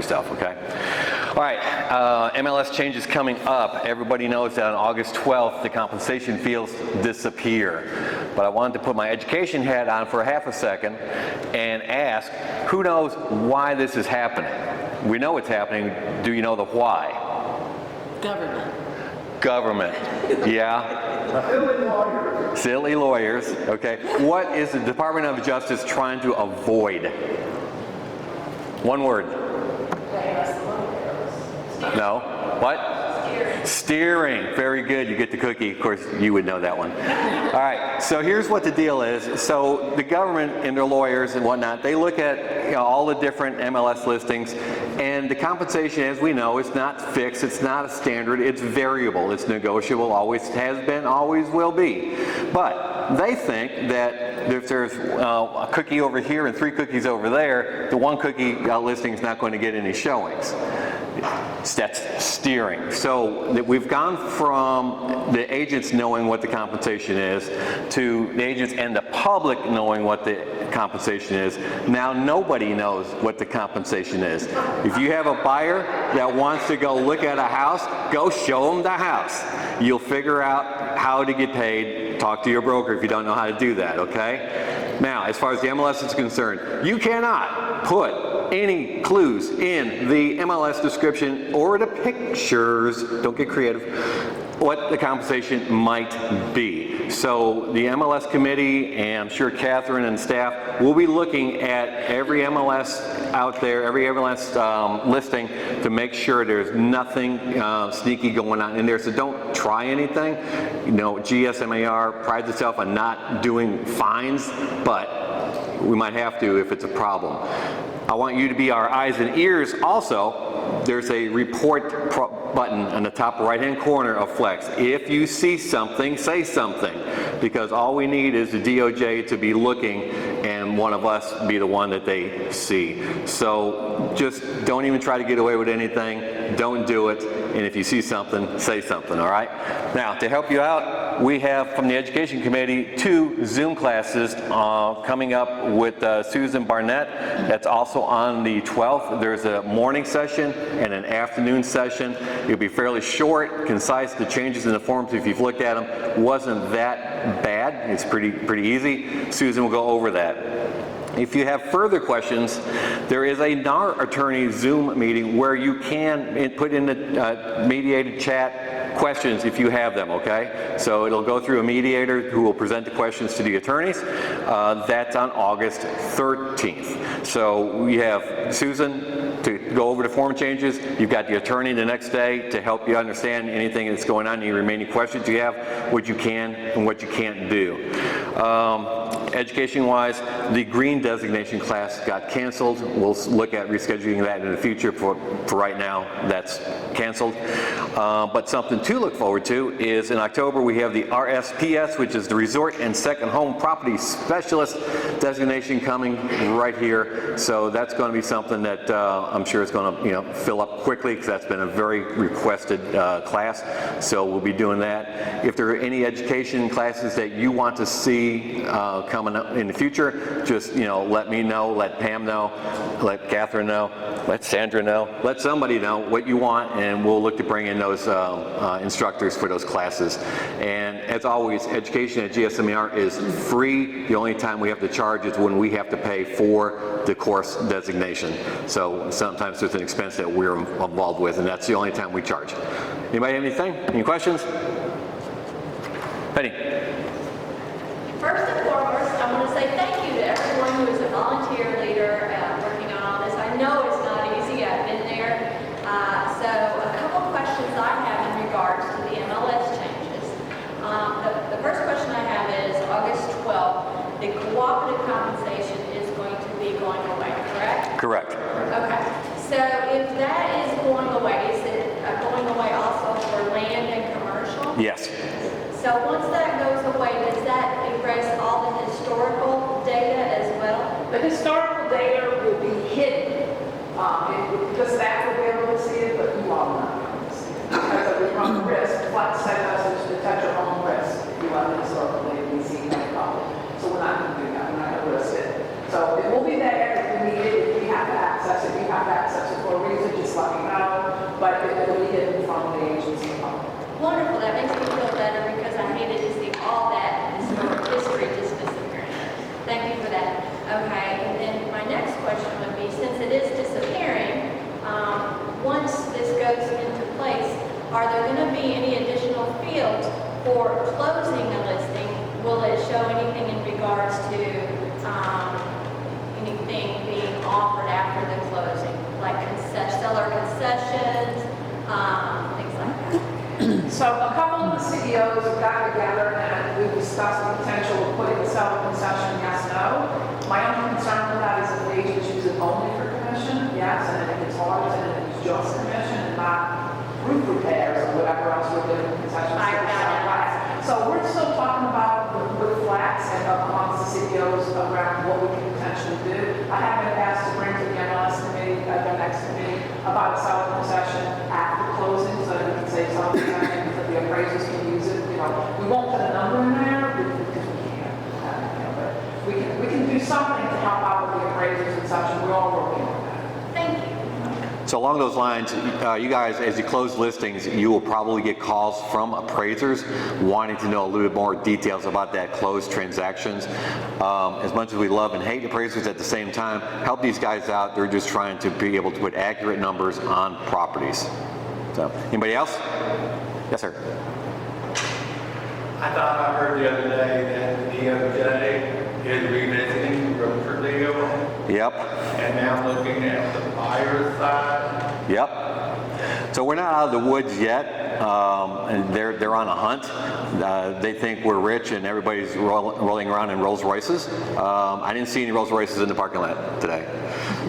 yourself, okay? All right, MLS Changes coming up. Everybody knows that on August 12th, the compensation fields disappear. But I wanted to put my education hat on for half a second and ask, who knows why this is happening? We know it's happening. Do you know the why? Government. Government, yeah. Silly lawyers, okay. What is the Department of Justice trying to avoid? One word. No. What? Steering. Very good. You get the cookie. Of course, you would know that one. All right. So here's what the deal is. So the government and their lawyers and whatnot, they look at all the different MLS listings, and the compensation, as we know, is not fixed. It's not a standard. It's variable. It's negotiable. Always has been. Always will be. But they think that if there's a cookie over here and 3 cookies over there, the 1 cookie listing is not going to get any showings. That's steering. So we've gone from the agents knowing what the compensation is to the agents and the public knowing what the compensation is. Now nobody knows what the compensation is. If you have a buyer that wants to go look at a house, go show them the house. You'll figure out how to get paid. Talk to your broker if you don't know how to do that, okay? Now, as far as the MLS is concerned, you cannot put any clues in the MLS description or the pictures, don't get creative, what the compensation might be. So the MLS committee, and I'm sure Catherine and staff will be looking at every MLS out there, every MLS listing to make sure there's nothing sneaky going on in there. So don't try anything. You know, GSMAR prides itself on not doing fines, but we might have to if it's a problem. I want you to be our eyes and ears also. There's a report button on the top right-hand corner of Flex. If you see something, say something, because all we need is the DOJ to be looking and one of us be the one that they see. So just don't even try to get away with anything. Don't do it. And if you see something, say something, all right? Now, to help you out, we have from the Education Committee 2 Zoom classes coming up with Susan Barnett. That's also on the 12th. There's a morning session and an afternoon session. It'll be fairly short, concise. The changes in the forms, if you've looked at them, wasn't that bad. It's pretty easy. Susan will go over that. If you have further questions, there is a NAR attorney Zoom meeting where you can put in the mediated chat questions if you have them, okay? So it'll go through a mediator who will present the questions to the attorneys. That's on August 13th. So we have Susan to go over the form changes. You've got the attorney the next day to help you understand anything that's going on, any remaining questions you have, what you can and what you can't do. Education-wise, the green designation class got canceled. We'll look at rescheduling that in the future. For right now, that's canceled. But something to look forward to is in October we have the RSPS, which is the Resort and Second Home Property Specialist designation coming right here. So that's going to be something that I'm sure is going to fill up quickly because that's been a very requested class. So we'll be doing that. If there are any education classes that you want to see coming up in the future, just let me know, let Pam know, let Catherine know, let Sandra know, let somebody know what you want, and we'll look to bring in those instructors for those classes. And as always, education at GSMAR is free. The only time we have to charge is when we have to pay for the course designation. So sometimes there's an expense that we're involved with, and that's the only time we charge. Anybody have anything? Any questions? Penny. First and foremost, I want to say thank you to everyone who is a volunteer leader working on all this. I know it's not easy. I've been there. So a couple questions I have in regards to the MLS changes. The first question I have is August 12th, the cooperative compensation is going to be going away, correct? Correct. Okay. So if that is going away, is it going away also for land and commercial? Yes. So once that goes away, does that erase all the historical data as well? The historical data will be hidden. The staff will be able to see it, but you all are not able to see it. Because we run the risk, like send message to touch your own risk. If you want the historical data to be seen by the public. So we're not going to do that. We're not going to risk it. So it will be there if we need it, if we have to access it. We have to access it for a reason. that will be hidden from the agency public. Wonderful, that makes me feel better because I hated to see all that historic history just disappearing. Thank you for that. Okay, and then my next question would be, since it is disappearing, once this goes into place, are there going to be any additional fields for closing a listing? Will it show anything in regards to anything being offered after the closing, like seller concessions, things like that? So a couple of the CEOs have got together and we've discussed the potential of putting a seller concession, yes, no. My only concern with that is if the agents use it only for commission, yes, and if it's hard and if it's just commission and not roof repairs or whatever else we're doing concessions. So we're still talking about the flats and amongst the CEOs around what we can potentially do. I have been asked to bring to the MLS committee, the next committee, about a seller concession after closing so that we can say something that the appraisers can use it. You know, we won't put a number in there because we can't. But we can do something to help out with the appraisers and such, and we're all working on that. Thank you. So along those lines, you guys, as you close listings, you will probably get calls from appraisers wanting to know a little bit more details about that closed transactions. As much as we love and hate appraisers at the same time, help these guys out. They're just trying to be able to put accurate numbers on properties. So, anybody else? Yes, sir. I thought I heard the other day that the DOJ is revisiting the realtor deal Yep. and now looking at the buyer's side. Yep. So we're not out of the woods yet, and they're on a hunt. They think we're rich and everybody's rolling around in Rolls Royces. I didn't see any Rolls Royces in the parking lot today.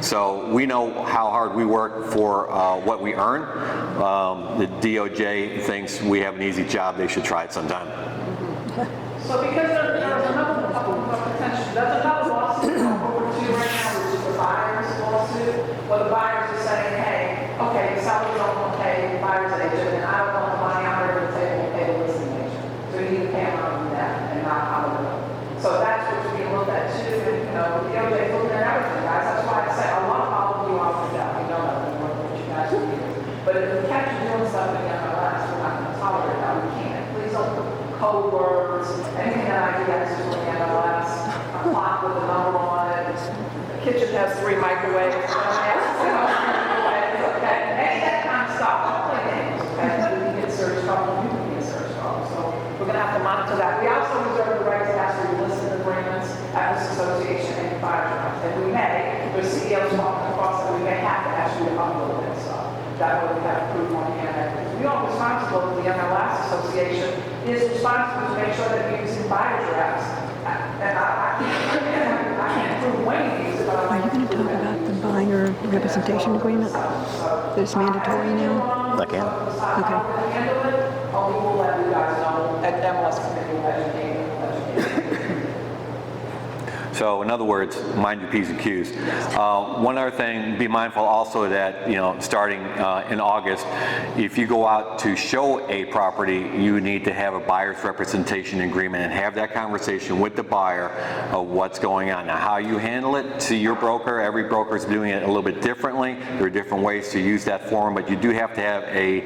So we know how hard we work for what we earn. The DOJ thinks we have an easy job. They should try it sometime. So because there's another potential, there's another lawsuit on World War II right now, which is the buyer's lawsuit, where the buyers are saying, hey, okay, the sellers don't want to pay the buyer's agent, and I don't want the money out there to table to pay the listing agent. So you need to pay them out of that and not out of the bill. So that's what's being looked at too, and you know, the DOJ's looking at everything, guys. That's why I say I love all of you off the job. We know that we work with you guys for years. But if we catch you doing stuff in the MLS, we're not going to tolerate that. We can't. Please don't put code words, anything that I do that's just in the MLS, a clock with a number on it. The kitchen has 3 microwaves. Okay? Any of that kind of stuff. Don't play games. Okay? You can get serious trouble. You can get serious trouble. So we're going to have to monitor that. We also reserve the right to ask for listing agreements at this association and fire trucks. And we may, there's CEOs walking across that we may have to ask you to upload that stuff. That way we have proof on hand. We are responsible, the MLS Association is responsible to make sure that we're using buyer drafts. And I can't prove when you use it, but Are you going to talk about the buyer representation agreement? That's mandatory now? I can. Okay. we will let you guys know. At MLS committee will educate. So in other words, mind your P's and Q's. One other thing, be mindful also that, you know, starting in August, if you go out to show a property, you need to have a buyer's representation agreement and have that conversation with the buyer of what's going on. Now, how you handle it to your broker, every broker is doing it a little bit differently. There are different ways to use that form, but you do have to have a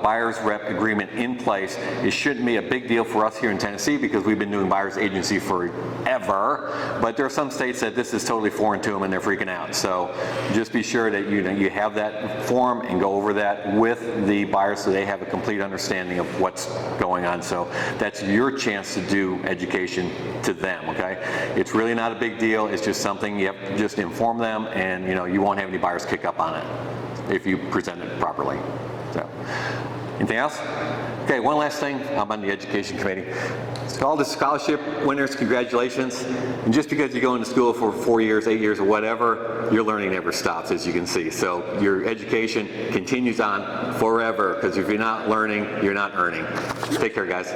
buyer's rep agreement in place. It shouldn't be a big deal for us here in Tennessee because we've been doing buyer's agency forever. But there are some states that this is totally foreign to them and they're freaking out. So just be sure that you have that form and go over that with the buyer so they have a complete understanding of what's going on. So that's your chance to do education to them, okay? It's really not a big deal. It's just something you have to just inform them, and you won't have any buyers kick up on it if you present it properly. So, anything else? Okay, one last thing. I'm on the education committee. So all the scholarship winners, congratulations. And just because you go into school for 4 years, 8 years, or whatever, your learning never stops, as you can see. So your education continues on forever, because if you're not learning, you're not earning. Take care, guys.